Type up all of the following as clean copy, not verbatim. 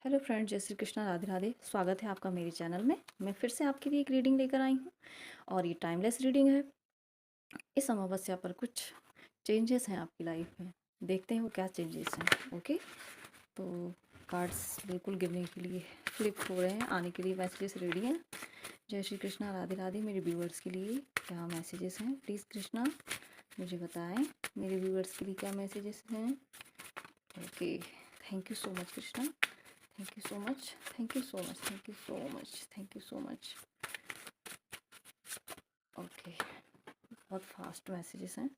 Hello friend, जय श्री कृष्णा, राधे राधे। स्वागत है आपका मेरे चैनल में। मैं फिर से आपके लिए एक रीडिंग लेकर आई हूँ और ये टाइमलेस रीडिंग है। इस अमावस्या पर कुछ चेंजेस हैं आपकी लाइफ में। देखते हैं वो क्या चेंजेस हैं। ओके, तो कार्ड्स बिल्कुल गिरने के लिए फ्लिप हो रहे हैं, आने के लिए मैसेजेस रेडी हैं। जय श्री कृष्णा, राधे राधे। मेरे व्यूअर्स के लिए क्या मैसेजेस हैं? प्लीज़ कृष्णा मुझे बताएं, मेरे व्यूअर्स के लिए क्या मैसेजेस हैं। Okay, thank you so much Krishna, thank you so much, thank you so much, thank you so much, thank you so much. Okay, बहुत फास्ट मैसेजेस हैं,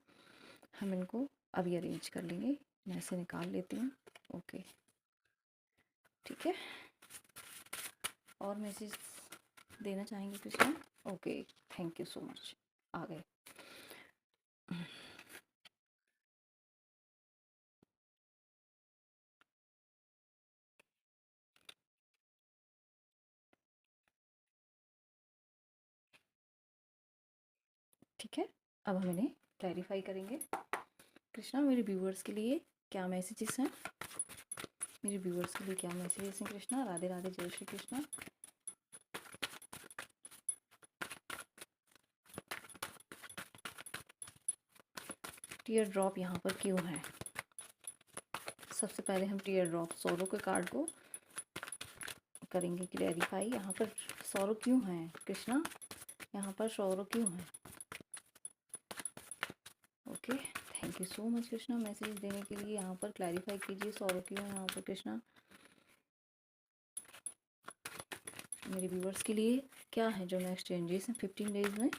हम इनको अभी अरेंज कर लेंगे। मैं इसे निकाल लेती हूँ। ओके, ठीक है। और मैसेज देना चाहेंगे Krishna? Okay, thank you so much. आ गए। ठीक है, अब हम इन्हें क्लैरिफाई करेंगे। कृष्णा, मेरे व्यूअर्स के लिए क्या मैसेजेस हैं? मेरे व्यूअर्स के लिए क्या मैसेजेस हैं कृष्णा? राधे राधे, जय श्री कृष्णा। टीयर ड्रॉप यहाँ पर क्यों है? सबसे पहले हम टीयर ड्रॉप सोलो के कार्ड को करेंगे क्लैरिफाई। यहाँ पर सौरो क्यों है कृष्णा? यहाँ पर सौरो क्यों है? Okay, thank you so much Krishna message देने के लिए। यहाँ पर क्लैरिफाई कीजिए सौरो क्यों है यहाँ पर कृष्णा। मेरे व्यूवर्स के लिए क्या है जो नेक्स्ट चेंजेस हैं 15 डेज में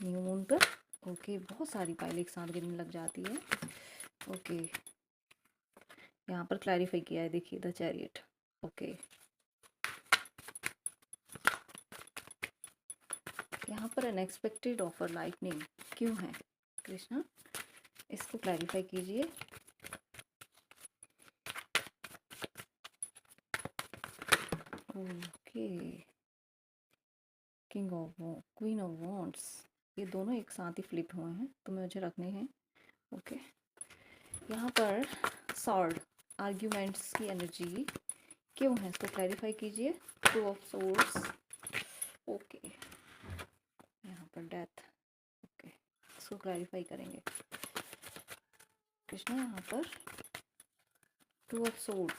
न्यू मून पर? ओके, बहुत सारी फाइल एक साथ गिरने लग जाती है। ओके, यहाँ पर क्लैरिफाई किया है, देखिए द चैरियट। ओके, यहाँ पर अनएक्सपेक्टेड ऑफर लाइटनिंग क्यों है कृष्णा? इसको क्लैरिफाई कीजिए। Okay, king of queen of wands, ये दोनों एक साथ ही फ्लिप हुए हैं तो मुझे रखने हैं। ओके, यहाँ पर सॉर्ड आर्ग्यूमेंट्स की एनर्जी क्यों है, इसको क्लैरिफाई कीजिए। Two of swords. ओके, यहाँ पर डेथ। ओके, इसको क्लैरिफाई करेंगे कृष्णा। यहाँ पर टू ऑफ सोर्ड,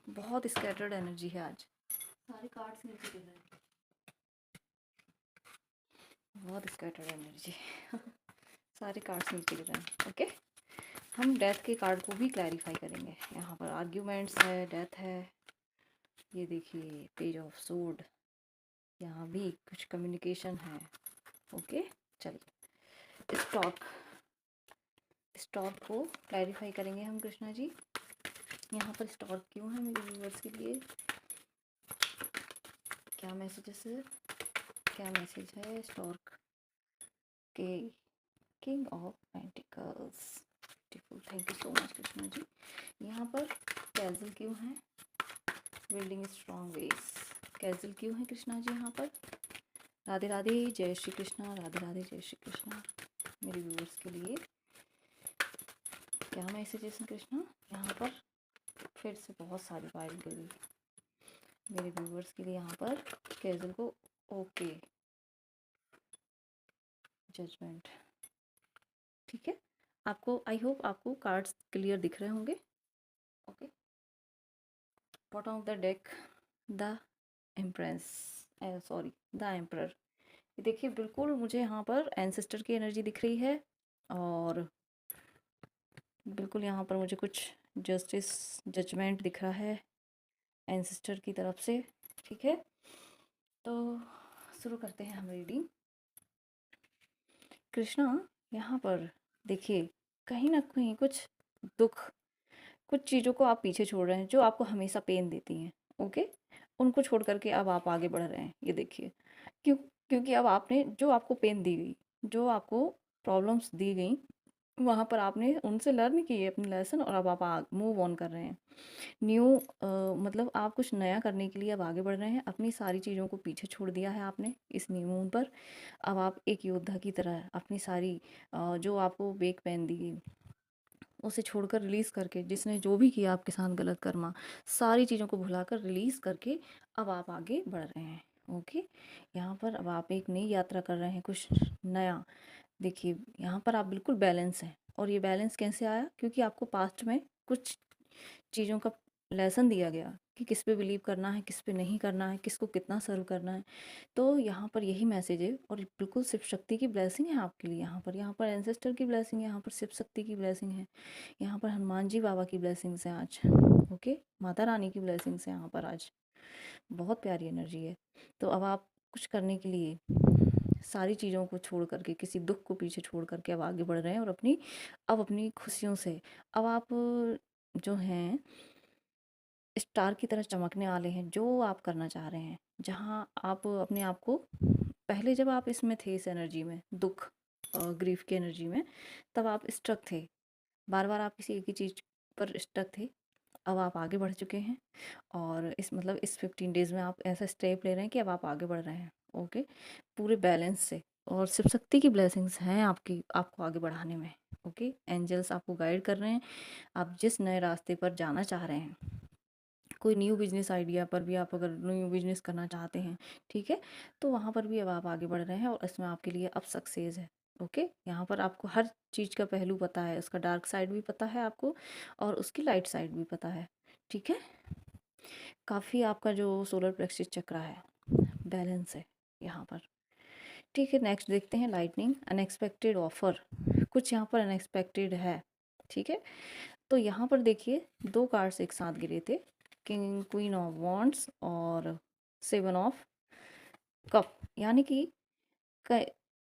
बहुत स्कैटर्ड एनर्जी है आज। सारे कार्ड्स नीचे गिर रहे हैं, बहुत स्कैटर्ड एनर्जी। सारे कार्ड्स नीचे गिर रहे हैं। ओके, हम डेथ के कार्ड को भी क्लैरिफाई करेंगे। यहाँ पर आर्ग्यूमेंट्स है, डेथ है, ये देखिए पेज ऑफ सोर्ड, यहाँ भी कुछ कम्युनिकेशन है। ओके, चलिए स्टॉक, स्टॉक को क्लैरिफाई करेंगे हम कृष्णा जी। यहाँ पर स्टॉक क्यों है मेरे व्यूअर्स के लिए? क्या मैसेजेस है, क्या मैसेज है स्टॉक के? King of pentacles, beautiful, thank you so much Krishna ji. यहाँ पर कैजल क्यों है? बिल्डिंग स्ट्रॉन्ग वेस, कैजल क्यों है कृष्णा जी यहाँ पर? राधे राधे, जय श्री कृष्णा, राधे राधे, जय श्री कृष्णा। मेरे व्यूअर्स के लिए क्या मैसेजेस हैं कृष्णा? यहाँ पर फिर से बहुत सारी फाइल गिरी मेरे व्यूअर्स के लिए। यहाँ पर कैजल को ओके, जजमेंट। ठीक है, आपको आई होप आपको कार्ड्स क्लियर दिख रहे होंगे। Okay, bottom of the deck the empress, sorry the emperor. देखिए बिल्कुल मुझे यहाँ पर एंसेस्टर की एनर्जी दिख रही है और बिल्कुल यहाँ पर मुझे कुछ जस्टिस जजमेंट दिख रहा है एंसेस्टर की तरफ से। ठीक है, तो शुरू करते हैं हम रीडिंग। कृष्णा, यहाँ पर देखिए कहीं ना कहीं कुछ दुख, कुछ चीज़ों को आप पीछे छोड़ रहे हैं जो आपको हमेशा पेन देती हैं। ओके, उनको छोड़ करके अब आप आगे बढ़ रहे हैं। ये देखिए क्यों? क्योंकि अब आपने जो आपको पेन दी गई, जो आपको प्रॉब्लम्स दी गई, वहाँ पर आपने उनसे लर्न की है अपनी लेसन और अब आप मूव ऑन कर रहे हैं। न्यू मतलब आप कुछ नया करने के लिए अब आगे बढ़ रहे हैं। अपनी सारी चीज़ों को पीछे छोड़ दिया है आपने इस न्यू मून पर। अब आप एक योद्धा की तरह अपनी सारी जो आपको बेक पेन दी गई उसे छोड़कर रिलीज़ करके, जिसने जो भी किया आपके साथ गलत कर्मा, सारी चीज़ों को भुलाकर रिलीज़ करके अब आप आगे बढ़ रहे हैं। ओके, यहाँ पर अब आप एक नई यात्रा कर रहे हैं, कुछ नया। देखिए यहाँ पर आप बिल्कुल बैलेंस हैं, और ये बैलेंस कैसे आया? क्योंकि आपको पास्ट में कुछ चीज़ों का लेसन दिया गया कि किस पे बिलीव करना है, किस पे नहीं करना है, किसको कितना सर्व करना है। तो यहाँ पर यही मैसेज है, और बिल्कुल शिव शक्ति की ब्लेसिंग है आपके लिए। यहाँ पर एंसेस्टर की ब्लेसिंग है, यहाँ पर शिव शक्ति की ब्लेसिंग है, यहाँ पर हनुमान जी बाबा की ब्लेसिंग्स हैं आज। ओके, माता रानी की ब्लेसिंग्स हैं यहाँ पर आज। बहुत प्यारी एनर्जी है। तो अब आप कुछ करने के लिए सारी चीज़ों को छोड़ करके, किसी दुख को पीछे छोड़ करके अब आगे बढ़ रहे हैं, और अपनी खुशियों से अब आप जो हैं स्टार की तरह चमकने वाले हैं। जो आप करना चाह रहे हैं, जहाँ आप अपने आप को, पहले जब आप इसमें थे, इस एनर्जी में, दुख और ग्रीफ की एनर्जी में, तब आप स्ट्रक थे, बार बार आप किसी एक ही चीज़ पर स्ट्रक थे। अब आप आगे बढ़ चुके हैं, और इस 15 डेज़ में आप ऐसा स्टेप ले रहे हैं कि अब आप आगे बढ़ रहे हैं। ओके, पूरे बैलेंस से, और शिव शक्ति की ब्लेसिंग्स हैं आपको आगे बढ़ाने में। ओके, एंजल्स आपको गाइड कर रहे हैं। आप जिस नए रास्ते पर जाना चाह रहे हैं, कोई न्यू बिजनेस आइडिया पर भी आप अगर न्यू बिजनेस करना चाहते हैं, ठीक है, तो वहाँ पर भी अब आप आगे बढ़ रहे हैं, और इसमें आपके लिए अब सक्सेस है। ओके, यहाँ पर आपको हर चीज़ का पहलू पता है, उसका डार्क साइड भी पता है आपको, और उसकी लाइट साइड भी पता है। ठीक है, काफ़ी आपका जो सोलर प्लेक्सिस चक्र है, बैलेंस है यहाँ पर। ठीक है, नेक्स्ट देखते हैं लाइटनिंग अनएक्सपेक्टेड ऑफर। कुछ यहाँ पर अनएक्सपेक्टेड है। ठीक है, तो यहाँ पर देखिए 2 कार्ड्स एक साथ गिरे थे, किंग क्वीन ऑफ वॉन्ड्स और 7 ऑफ कप, यानी कि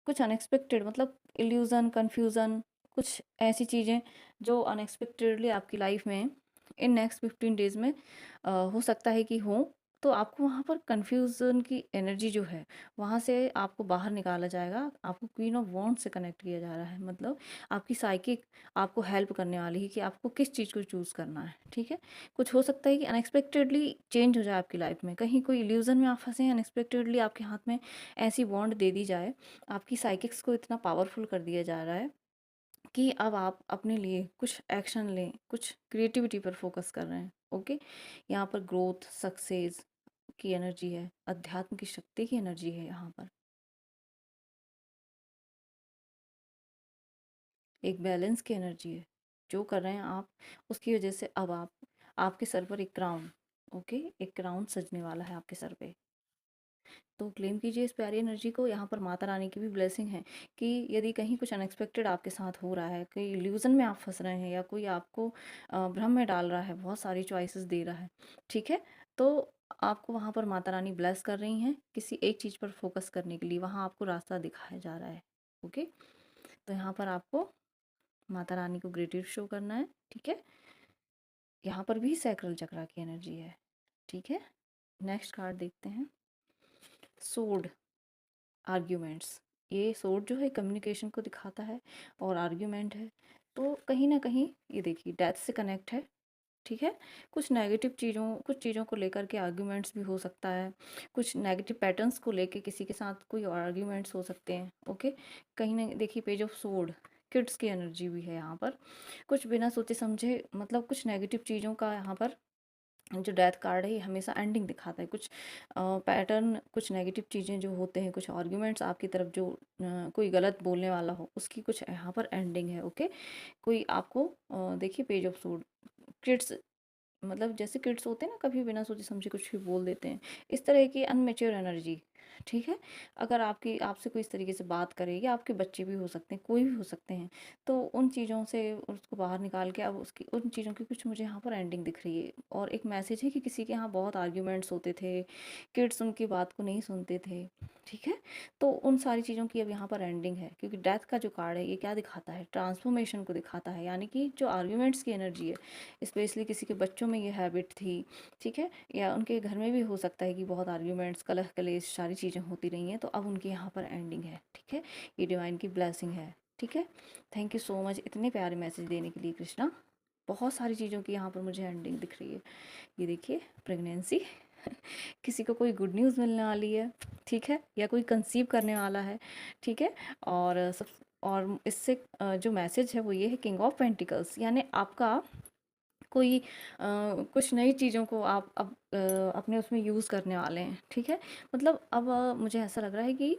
कुछ अनएक्सपेक्टेड, मतलब इल्यूज़न, कन्फ्यूज़न, कुछ ऐसी चीज़ें जो अनएक्सपेक्टेडली आपकी लाइफ में इन नेक्स्ट 15 डेज़ में हो सकता है कि हो। तो आपको वहाँ पर कन्फ्यूज़न की एनर्जी जो है, वहाँ से आपको बाहर निकाला जाएगा। आपको क्वीन ऑफ वॉन्ड्स से कनेक्ट किया जा रहा है, मतलब आपकी साइकिक आपको हेल्प करने वाली है कि आपको किस चीज़ को चूज़ करना है। ठीक है, कुछ हो सकता है कि अनएक्सपेक्टेडली चेंज हो जाए आपकी लाइफ में, कहीं कोई इल्यूज़न में आप फंसे हैं, अनएक्सपेक्टेडली आपके हाथ में ऐसी वॉन्ड दे दी जाए, आपकी साइकिक्स को इतना पावरफुल कर दिया जा रहा है कि अब आप अपने लिए कुछ एक्शन लें, कुछ क्रिएटिविटी पर फोकस कर रहे हैं। ओके, यहाँ पर ग्रोथ, सक्सेस की एनर्जी है, अध्यात्म की शक्ति की एनर्जी है, यहाँ पर एक बैलेंस की एनर्जी है। जो कर रहे हैं आप, उसकी वजह से अब आपके सर पर एक क्राउन, ओके, एक क्राउन सजने वाला है आपके सर पे। तो क्लेम कीजिए इस प्यारी एनर्जी को। यहाँ पर माता रानी की भी ब्लेसिंग है कि यदि कहीं कुछ अनएक्सपेक्टेड आपके साथ हो रहा है, कोई इल्यूज़न में आप फंस रहे हैं, या कोई आपको भ्रम में डाल रहा है, बहुत सारी चॉइसेस दे रहा है, ठीक है, तो आपको वहाँ पर माता रानी ब्लेस कर रही हैं किसी एक चीज़ पर फोकस करने के लिए, वहाँ आपको रास्ता दिखाया जा रहा है। ओके, तो यहाँ पर आपको माता रानी को ग्रेटिट्यूड शो करना है। ठीक है, यहाँ पर भी सैक्रल चक्रा की एनर्जी है। ठीक है, नेक्स्ट कार्ड देखते हैं, सोड आर्ग्यूमेंट्स। ये सोर्ड जो है कम्युनिकेशन को दिखाता है, और आर्ग्यूमेंट है, तो कहीं ना कहीं ये देखिए डेथ से कनेक्ट है। ठीक है, कुछ चीज़ों को लेकर के आर्ग्यूमेंट्स भी हो सकता है, कुछ नेगेटिव पैटर्न्स को लेके किसी के साथ कोई और आर्ग्यूमेंट्स हो सकते हैं। ओके, कहीं ना देखिए पेज ऑफ सोर्ड किड्स की एनर्जी भी है यहाँ पर, कुछ बिना सोचे समझे, मतलब कुछ नेगेटिव चीज़ों का यहाँ पर जो डेथ कार्ड है, ये हमेशा एंडिंग दिखाता है। कुछ पैटर्न, कुछ नेगेटिव चीज़ें जो होते हैं, कुछ आर्ग्यूमेंट्स आपकी तरफ जो कोई गलत बोलने वाला हो, उसकी कुछ यहाँ पर एंडिंग है। ओके, कोई आपको देखिए पेज ऑफ सूड, किड्स, मतलब जैसे किड्स होते हैं ना, कभी बिना सोचे समझे कुछ भी बोल देते हैं, इस तरह की अनमेच्योर एनर्जी। ठीक है, अगर आपसे कोई इस तरीके से बात करे, या आपके बच्चे भी हो सकते हैं, कोई भी हो सकते हैं, तो उन चीज़ों से उसको बाहर निकाल के अब उसकी उन चीज़ों की कुछ मुझे यहाँ पर एंडिंग दिख रही है। और एक मैसेज है कि किसी के यहाँ बहुत आर्ग्यूमेंट्स होते थे, किड्स उनकी बात को नहीं सुनते थे। ठीक है, तो उन सारी चीज़ों की अब यहाँ पर एंडिंग है, क्योंकि डेथ का जो कार्ड है, ये क्या दिखाता है, ट्रांसफॉर्मेशन को दिखाता है। यानी कि जो आर्ग्यूमेंट्स की एनर्जी है, स्पेशली किसी के बच्चों में ये हैबिट थी, ठीक है, या उनके घर में भी हो सकता है कि बहुत आर्ग्यूमेंट्स, कलह कलेश, सारी चीज़ें होती रही हैं, तो अब उनकी यहाँ पर एंडिंग है। ठीक है, ये डिवाइन की ब्लेसिंग है। ठीक है, थैंक यू सो मच इतने प्यारे मैसेज देने के लिए कृष्णा। बहुत सारी चीज़ों की यहाँ पर मुझे एंडिंग दिख रही है। ये देखिए प्रेगनेंसी किसी को कोई गुड न्यूज़ मिलने वाली है, ठीक है, या कोई कंसीव करने वाला है। ठीक है, और सब और इससे जो मैसेज है वो ये है, किंग ऑफ पेंटिकल्स, यानी आपका कोई कुछ नई चीज़ों को आप अब अपने उसमें यूज़ करने वाले हैं, ठीक है। मतलब अब मुझे ऐसा लग रहा है कि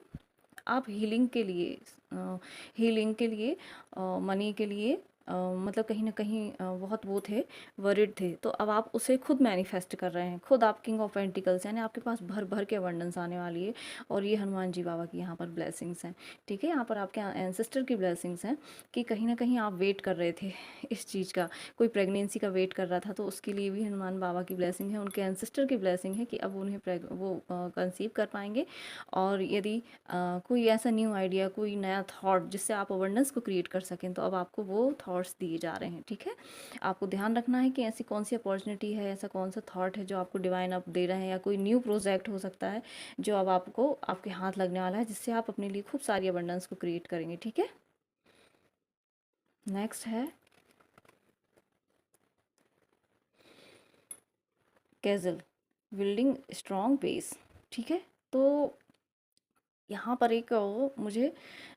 आप हीलिंग के लिए, मनी के लिए, मतलब कहीं न कहीं बहुत वो थे, वरिड थे, तो अब आप उसे खुद मैनिफेस्ट कर रहे हैं, खुद आप किंग ऑफ पेंटिकल्स, यानी आपके पास भर-भर के अबंडेंस आने वाली है। और ये हनुमान जी बाबा की यहाँ पर ब्लेसिंग्स हैं, ठीक है। यहाँ पर आपके एंसेस्टर की ब्लेसिंग्स हैं कि कहीं न कहीं आप वेट कर रहे थे इस चीज़ का, कोई प्रेगनेंसी का वेट कर रहा था, तो उसके लिए भी हनुमान बाबा की ब्लेसिंग है, उनके एंसेस्टर की ब्लेसिंग है कि अब उन्हें वो कंसीव कर पाएँगे। और यदि कोई ऐसा न्यू आइडिया, कोई नया थॉट जिससे आप अवेयरनेस को क्रिएट कर सकें, तो अब आपको वो थॉट्स दिए जा रहे हैं, ठीक है। आपको ध्यान रखना है कि ऐसी कौन सी अपॉर्चुनिटी है, ऐसा कौन सा थॉट है जो आपको डिवाइन अब दे रहे हैं, या कोई न्यू प्रोजेक्ट हो सकता है जो अब आपको आपके हाथ लगने वाला है, जिससे आप अपने लिए खूब सारी अबंडेंस को क्रिएट करेंगे, ठीक है। नेक्स्ट है कैजल, बिल्डिंग स्ट्रॉन्ग बेस, ठीक है। तो यहाँ पर एक मुझे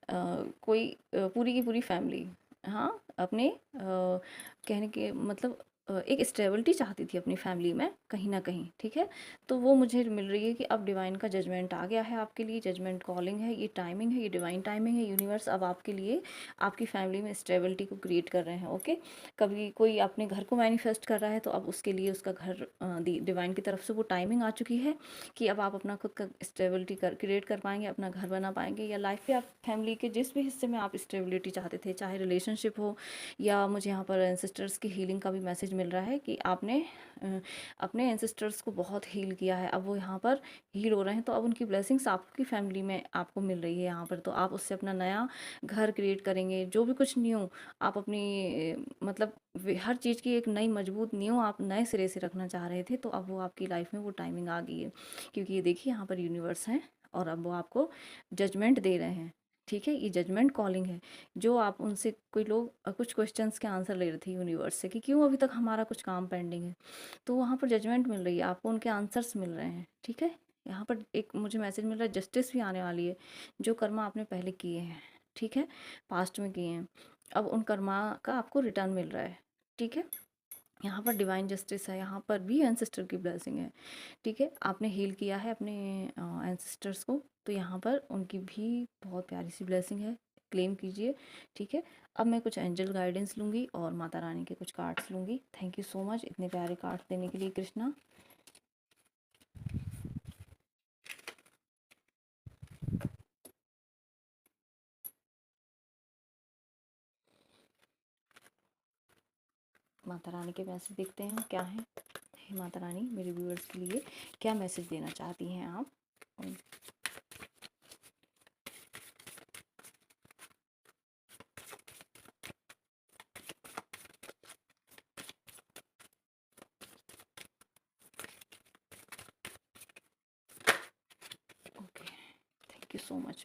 कोई पूरी की पूरी फैमिली, हाँ, अपने कहने के मतलब एक स्टेबिलिटी चाहती थी अपनी फैमिली में कहीं ना कहीं, ठीक है। तो वो मुझे मिल रही है कि अब डिवाइन का जजमेंट आ गया है आपके लिए, जजमेंट कॉलिंग है, ये टाइमिंग है, ये डिवाइन टाइमिंग है, यूनिवर्स अब आपके लिए आपकी फैमिली में स्टेबिलिटी को क्रिएट कर रहे हैं, ओके। कभी कोई अपने घर को मैनिफेस्ट कर रहा है, तो अब उसके लिए उसका घर डिवाइन की तरफ से वो टाइमिंग आ चुकी है कि अब आप अपना खुद का स्टेबिलिटी क्रिएट कर पाएंगे, अपना घर बना पाएंगे, या लाइफ के आप फैमिली के जिस भी हिस्से में आप स्टेबिलिटी चाहते थे, चाहे रिलेशनशिप हो, या मुझे यहाँ पर एंसेस्टर्स की हीलिंग का भी मैसेज मिल रहा है कि आपने अपने एंसेस्टर्स को बहुत हील किया है, अब वो यहाँ पर हील हो रहे हैं, तो अब उनकी ब्लेसिंग्स आपकी फैमिली में आपको मिल रही है यहाँ पर, तो आप उससे अपना नया घर क्रिएट करेंगे, जो भी कुछ न्यू आप अपनी मतलब हर चीज़ की एक नई मजबूत नींव आप नए सिरे से रखना चाह रहे थे, तो अब वो आपकी लाइफ में वो टाइमिंग आ गई है। क्योंकि ये देखिए यहाँ पर यूनिवर्स हैं और अब वो आपको जजमेंट दे रहे हैं, ठीक है। ये जजमेंट कॉलिंग है, जो आप उनसे कोई लोग कुछ क्वेश्चंस के आंसर ले रहे थे यूनिवर्स से कि क्यों अभी तक हमारा कुछ काम पेंडिंग है, तो वहाँ पर जजमेंट मिल रही है आपको, उनके आंसर्स मिल रहे हैं, ठीक है। यहाँ पर एक मुझे मैसेज मिल रहा है, जस्टिस भी आने वाली है, जो कर्मा आपने पहले किए हैं, ठीक है, पास्ट में किए हैं, अब उन कर्मा का आपको रिटर्न मिल रहा है, ठीक है। यहाँ पर डिवाइन जस्टिस है, यहाँ पर भी एंसेस्टर की ब्लेसिंग है, ठीक है। आपने हील किया है अपने एंसेस्टर्स को, तो यहाँ पर उनकी भी बहुत प्यारी सी ब्लेसिंग है, क्लेम कीजिए, ठीक है। अब मैं कुछ एंजल गाइडेंस लूँगी और माता रानी के कुछ कार्ड्स लूँगी। थैंक यू सो मच इतने प्यारे कार्ड्स देने के लिए कृष्णा। माता रानी के मैसेज देखते हैं क्या है। हे माता रानी, मेरे व्यूअर्स के लिए क्या मैसेज देना चाहती हैं आप। Okay, thank you so much.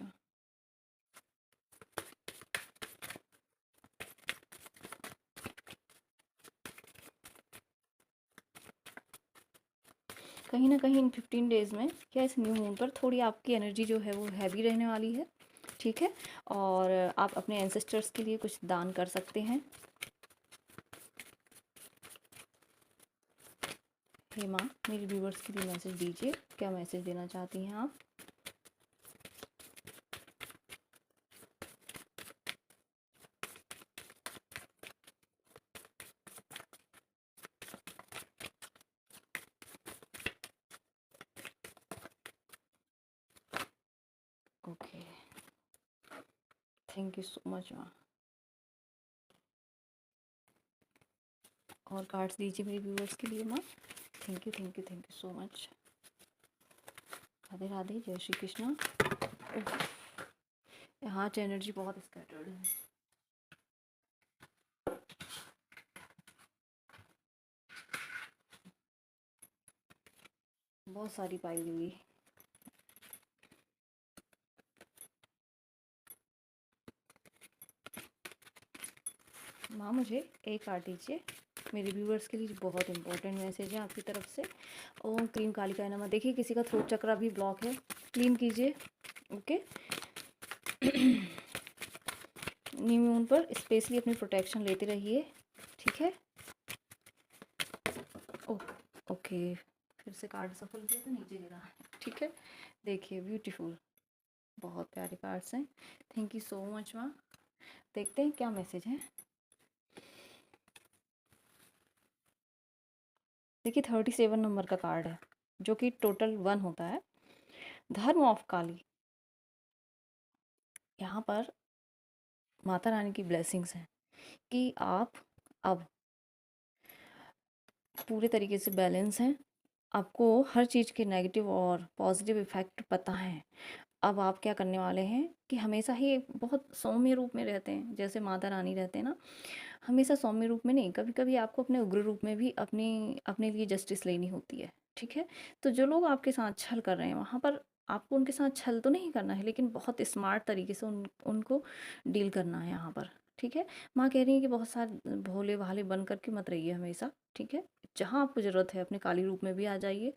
कहीं ना कहीं इन 15 डेज़ में या इस न्यू मून पर थोड़ी आपकी एनर्जी जो है वो हैवी रहने वाली है, ठीक है। और आप अपने एंसेस्टर्स के लिए कुछ दान कर सकते हैं। हे माँ, मेरे व्यूवर्स के लिए मैसेज दीजिए, क्या मैसेज देना चाहती हैं आप। Okay, thank you so much माँ। और कार्ड्स दीजिए मेरे व्यूवर्स के लिए माँ। Thank you thank you thank you so much. Radhe Radhe, जय श्री कृष्णा। हार्ट एनर्जी बहुत स्कैटर्ड है। बहुत सारी पाई हुई। माँ मुझे एक कार्ड दीजिए, मेरे व्यूवर्स के लिए बहुत इंपॉर्टेंट मैसेज है आपकी तरफ से। ओम क्लीम कालिकाय नमः। देखिए किसी का थ्रोट चक्र भी ब्लॉक है, क्लीन कीजिए, ओके। न्यू मून पर स्पेशली अपनी प्रोटेक्शन लेते रहिए, ठीक है। ओके, फिर से कार्ड सफल किया तो नीचे गिरा, ठीक है। देखिए ब्यूटीफुल, बहुत प्यारे कार्ड्स हैं। थैंक यू सो मच माँ। देखते हैं क्या मैसेज है। देखिए 37 नंबर का कार्ड है, जो कि टोटल 1 होता है। धर्म ऑफ काली। यहाँ पर माता रानी की ब्लेसिंग्स हैं कि आप अब पूरे तरीके से बैलेंस हैं। आपको हर चीज़ के नेगेटिव और पॉजिटिव इफ़ेक्ट पता है। अब आप क्या करने वाले हैं कि हमेशा ही बहुत सौम्य रूप में रहते हैं, जैसे माता रानी रहते हैं ना, हमेशा सौम्य रूप में नहीं, कभी कभी आपको अपने उग्र रूप में भी अपनी अपने लिए जस्टिस लेनी होती है, ठीक है। तो जो लोग आपके साथ छल कर रहे हैं, वहाँ पर आपको उनके साथ छल तो नहीं करना है, लेकिन बहुत स्मार्ट तरीके से उनको डील करना है यहाँ पर, ठीक है। माँ कह रही है कि बहुत सारे भोले भाले बन करके मत रहिए हमेशा, ठीक है। जहाँ आपको ज़रूरत है अपने काली रूप में भी आ जाइए,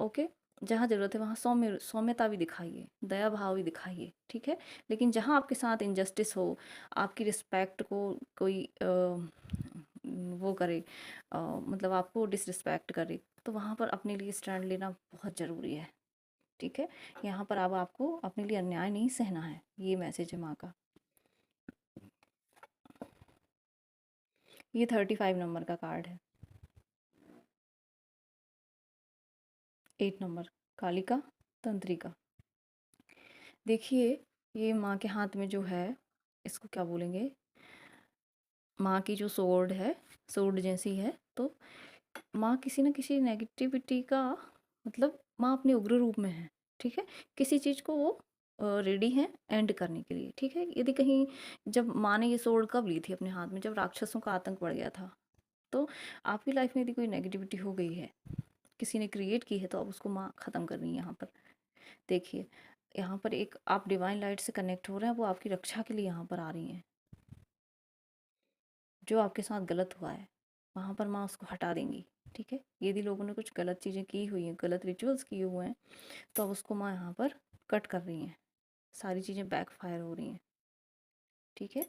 ओके। जहाँ ज़रूरत है वहाँ सौम्यता भी दिखाइए, दया भाव भी दिखाइए, ठीक है। लेकिन जहाँ आपके साथ इनजस्टिस हो, आपकी रिस्पेक्ट को कोई वो करे, मतलब आपको डिसरिस्पेक्ट करे, तो वहाँ पर अपने लिए स्टैंड लेना बहुत ज़रूरी है, ठीक है। यहाँ पर अब आपको अपने लिए अन्याय नहीं सहना है, ये मैसेज है माँ का। ये 35 नंबर का कार्ड है। 8 नंबर कालिका तंत्रिका। देखिए ये माँ के हाथ में जो है, इसको क्या बोलेंगे, माँ की जो सोर्ड है, सोर्ड जैसी है, तो माँ किसी न किसी नेगेटिविटी का, मतलब माँ अपने उग्र रूप में है, ठीक है। किसी चीज़ को वो रेडी है एंड करने के लिए, ठीक है। यदि कहीं, जब माँ ने ये सोर्ड कब ली थी अपने हाथ में, जब राक्षसों का आतंक बढ़ गया था, तो आपकी लाइफ में यदि कोई नेगेटिविटी हो गई है, किसी ने क्रिएट की है, तो अब उसको माँ ख़त्म कर रही है यहाँ पर। देखिए यहाँ पर एक आप डिवाइन लाइट से कनेक्ट हो रहे हैं, वो आपकी रक्षा के लिए यहाँ पर आ रही हैं। जो आपके साथ गलत हुआ है, वहाँ पर माँ उसको हटा देंगी, ठीक है। यदि लोगों ने कुछ गलत चीज़ें की हुई हैं, गलत रिचुअल्स किए हुए हैं, तो अब उसको माँ यहाँ पर कट कर रही हैं, सारी चीज़ें बैकफायर हो रही हैं, ठीक है।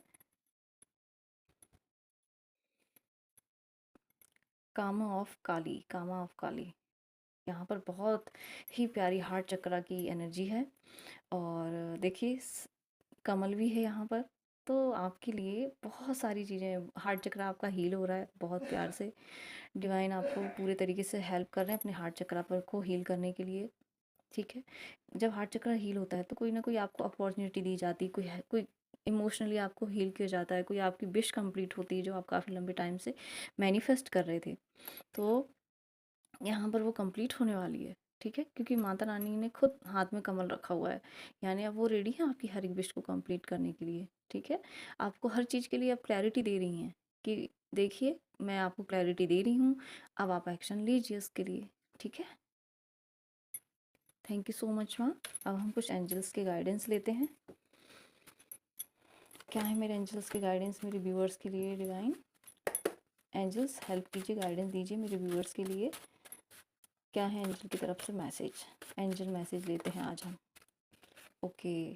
कामा ऑफ काली, कामा ऑफ काली, यहाँ पर बहुत ही प्यारी हार्ट चक्रा की एनर्जी है। और देखिए कमल भी है यहाँ पर, तो आपके लिए बहुत सारी चीज़ें, हार्ट चक्रा आपका हील हो रहा है बहुत प्यार से। डिवाइन आपको पूरे तरीके से हेल्प कर रहे हैं अपने हार्ट चक्रा पर को हील करने के लिए, ठीक है। जब हार्ट चक्र हील होता है तो कोई ना कोई आपको अपॉर्चुनिटी दी जाती है, कोई इमोशनली आपको हील किया जाता है, कोई आपकी विश कंप्लीट होती है जो आप काफ़ी लंबे टाइम से मैनिफेस्ट कर रहे थे, तो यहाँ पर वो कंप्लीट होने वाली है, ठीक है। क्योंकि माता रानी ने खुद हाथ में कमल रखा हुआ है, यानी अब वो रेडी है आपकी हर एक विश को कंप्लीट करने के लिए, ठीक है। आपको हर चीज़ के लिए अब क्लैरिटी दे रही हैं कि देखिए मैं आपको क्लैरिटी दे रही हूँ, अब आप एक्शन लीजिए उसके लिए, ठीक है। Thank you so much ma'am. अब हम कुछ एंजल्स के गाइडेंस लेते हैं। क्या है मेरे एंजल्स के गाइडेंस मेरे व्यूअर्स के लिए। डिवाइन एंजल्स हेल्प कीजिए, गाइडेंस दीजिए मेरे व्यूअर्स के लिए। क्या है एंजल की तरफ से मैसेज, एंजल मैसेज लेते हैं आज हम। ओके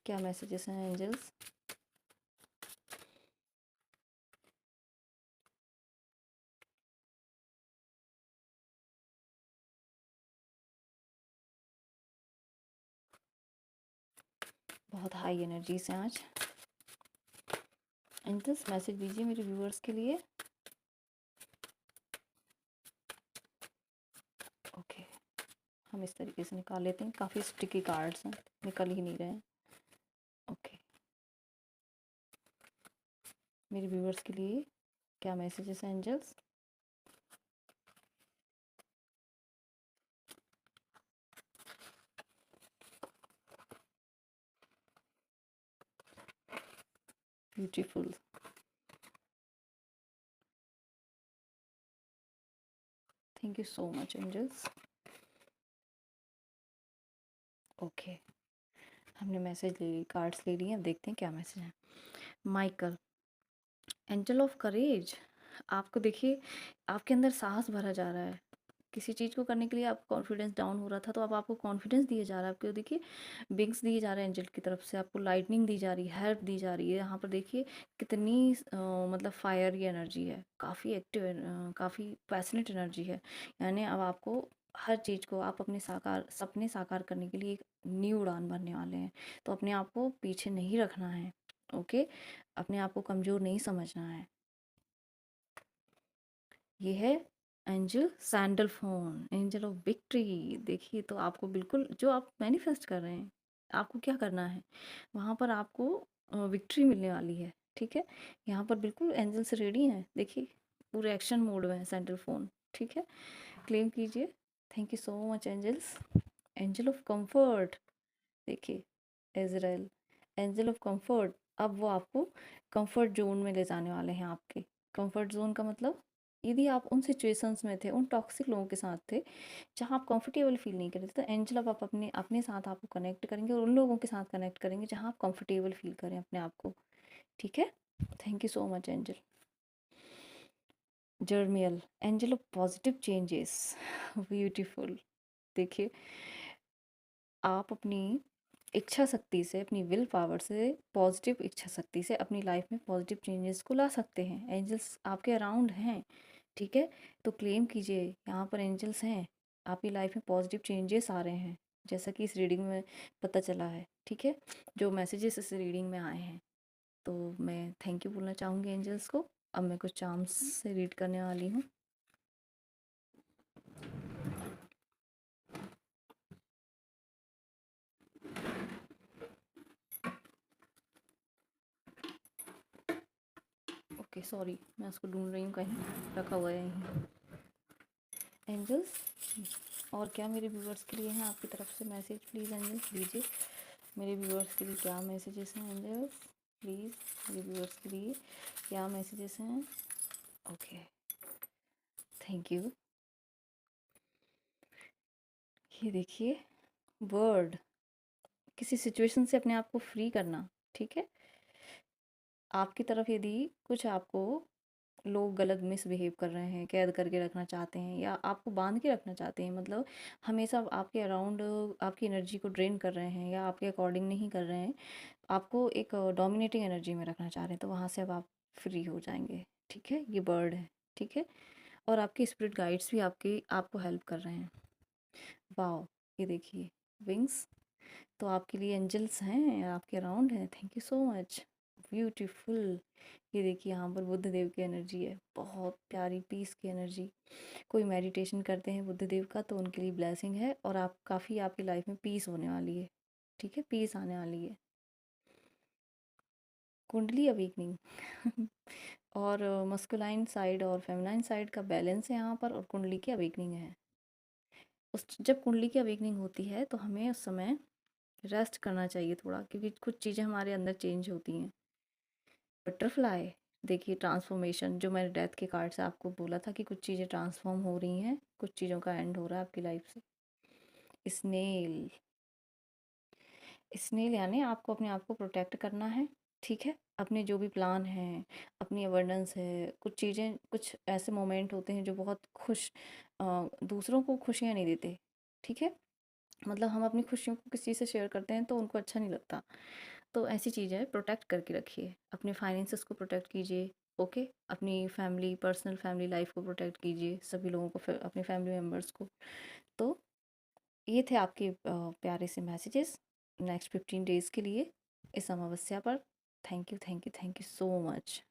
क्या मैसेजेस हैं एंजल्स। बहुत हाई एनर्जीज हैं आज। एंजल्स मैसेज दीजिए मेरे व्यूअर्स के लिए। ओके हम इस तरीके से निकाल लेते हैं, काफ़ी स्टिकी कार्ड्स हैं, निकल ही नहीं रहे हैं। ओके मेरे व्यूअर्स के लिए क्या मैसेजेस हैं angels. Beautiful, thank you so much angels. Okay हमने मैसेज ले ली, कार्ड्स ले लिए, अब देखते हैं क्या मैसेज है। माइकल एंजल ऑफ करेज, आपको देखिए आपके अंदर साहस भरा जा रहा है किसी चीज़ को करने के लिए आपका कॉन्फिडेंस डाउन हो रहा था, तो अब आपको कॉन्फिडेंस दिया जा रहा है। आपको देखिए विंग्स दिए जा रहे हैं एंजल की तरफ से, आपको लाइटनिंग दी जा रही है, हेल्प दी जा रही है। यहाँ पर देखिए कितनी मतलब फायर की एनर्जी है, काफ़ी एक्टिव, काफ़ी पैशनेट एनर्जी है। यानी अब आपको हर चीज़ को आप अपने सपने साकार करने के लिए एक न्यू उड़ान भरने वाले हैं। तो अपने आप को पीछे नहीं रखना है, ओके, अपने आप को कमज़ोर नहीं समझना है। ये है एंजल सैंडलफोन, एंजल ऑफ विक्ट्री। देखिए तो आपको बिल्कुल जो आप मैनिफेस्ट कर रहे हैं, आपको क्या करना है, वहाँ पर आपको विक्ट्री मिलने वाली है। ठीक है, यहाँ पर बिल्कुल एंजल्स रेडी हैं। देखिए पूरे एक्शन मोड में है सैंडलफोन। ठीक है, क्लेम कीजिए। Thank you so much angels. Angel of comfort, देखिए इजराइल, एंजल ऑफ कंफर्ट। अब वो आपको कंफर्ट जोन में ले जाने वाले हैं। आपके कंफर्ट जोन का मतलब, यदि आप उन सिचुएशंस में थे, उन टॉक्सिक लोगों के साथ थे जहाँ आप कंफर्टेबल फील नहीं कर रहे थे, तो एंजल अब आप अपने अपने साथ आपको कनेक्ट करेंगे और उन लोगों के साथ कनेक्ट करेंगे जहाँ आप कंफर्टेबल फील करें अपने आप को। ठीक है, thank you so much angel. Jeremiel, angel of positive changes, beautiful. देखिए आप अपनी इच्छा शक्ति से, अपनी विल पावर से, पॉजिटिव इच्छा शक्ति से अपनी लाइफ में पॉजिटिव चेंजेस को ला सकते हैं। एंजल्स आपके अराउंड हैं। ठीक है, तो क्लेम कीजिए, यहाँ पर एंजल्स हैं, आपकी लाइफ में पॉजिटिव चेंजेस आ रहे हैं, जैसा कि इस रीडिंग में पता चला है। ठीक है, जो मैसेजेस इस रीडिंग में आए हैं, तो मैं थैंक यू बोलना चाहूँगी एंजल्स को। अब मैं कुछ चार्म्स से रीड करने वाली हूँ। ओके सॉरी, मैं उसको ढूंढ रही हूँ, कहीं रखा हुआ है यहीं। एंजल्स, और क्या मेरे व्यूवर्स के लिए हैं आपकी तरफ से मैसेज? प्लीज़ एंजल्स दीजिए मेरे व्यूवर्स के लिए क्या मैसेजेस हैं। एंजल्स प्लीज़ मेरे व्यूवर्स के लिए क्या मैसेजेस हैं? Okay, thank you. ये देखिए वर्ड, किसी सिचुएशन से अपने आप को फ्री करना। ठीक है, आपकी तरफ यदि कुछ आपको लोग गलत मिसबिहेव कर रहे हैं, कैद करके रखना चाहते हैं या आपको बांध के रखना चाहते हैं, मतलब हमेशा आपके अराउंड आपकी एनर्जी को ड्रेन कर रहे हैं या आपके अकॉर्डिंग नहीं कर रहे हैं, आपको एक डोमिनेटिंग एनर्जी में रखना चाह रहे हैं, तो वहाँ से अब आप फ्री हो जाएंगे। ठीक है, ये बर्ड है। ठीक है, और आपके स्पिरिट गाइड्स भी आपको हेल्प कर रहे हैं। वाओ, ये देखिए विंग्स, तो आपके लिए एंजल्स हैं, आपके अराउंड हैं। Thank you so much, beautiful. ये देखिए यहाँ पर बुद्ध देव की एनर्जी है, बहुत प्यारी पीस की एनर्जी। कोई मेडिटेशन करते हैं बुद्ध देव का तो उनके लिए ब्लेसिंग है, और आप काफ़ी आपकी लाइफ में पीस होने वाली है। ठीक है, पीस आने वाली है। कुंडली अवेकनिंग और मस्कुलाइन साइड और फेमिनाइन साइड का बैलेंस है यहाँ पर, और कुंडली की अवेकनिंग है। उस जब कुंडली की अवेकनिंग होती है तो हमें उस समय रेस्ट करना चाहिए थोड़ा, क्योंकि कुछ चीज़ें हमारे अंदर चेंज होती हैं। बटरफ्लाई, देखिए ट्रांसफॉर्मेशन, जो मैंने डेथ के कार्ड से आपको बोला था कि कुछ चीज़ें ट्रांसफॉर्म हो रही हैं, कुछ चीज़ों का एंड हो रहा है आपकी लाइफ से। स्नेल, स्नेल यानी आपको अपने आप को प्रोटेक्ट करना है। ठीक है, अपने जो भी प्लान हैं, अपनी अबंडेंस है, कुछ चीज़ें, कुछ ऐसे मोमेंट होते हैं जो बहुत दूसरों को खुशियाँ नहीं देते। ठीक है, मतलब हम अपनी खुशियों को किसी से शेयर करते हैं तो उनको अच्छा नहीं लगता, तो ऐसी चीज़ें प्रोटेक्ट करके रखिए। अपने फाइनेंसेस को प्रोटेक्ट कीजिए। ओके, अपनी फैमिली, पर्सनल फैमिली लाइफ को प्रोटेक्ट कीजिए, सभी लोगों को, अपने फैमिली मेम्बर्स को। तो ये थे आपके प्यारे से मैसेजेस नेक्स्ट 15 डेज़ के लिए इस अमावस्या पर। Thank you, thank you, thank you so much.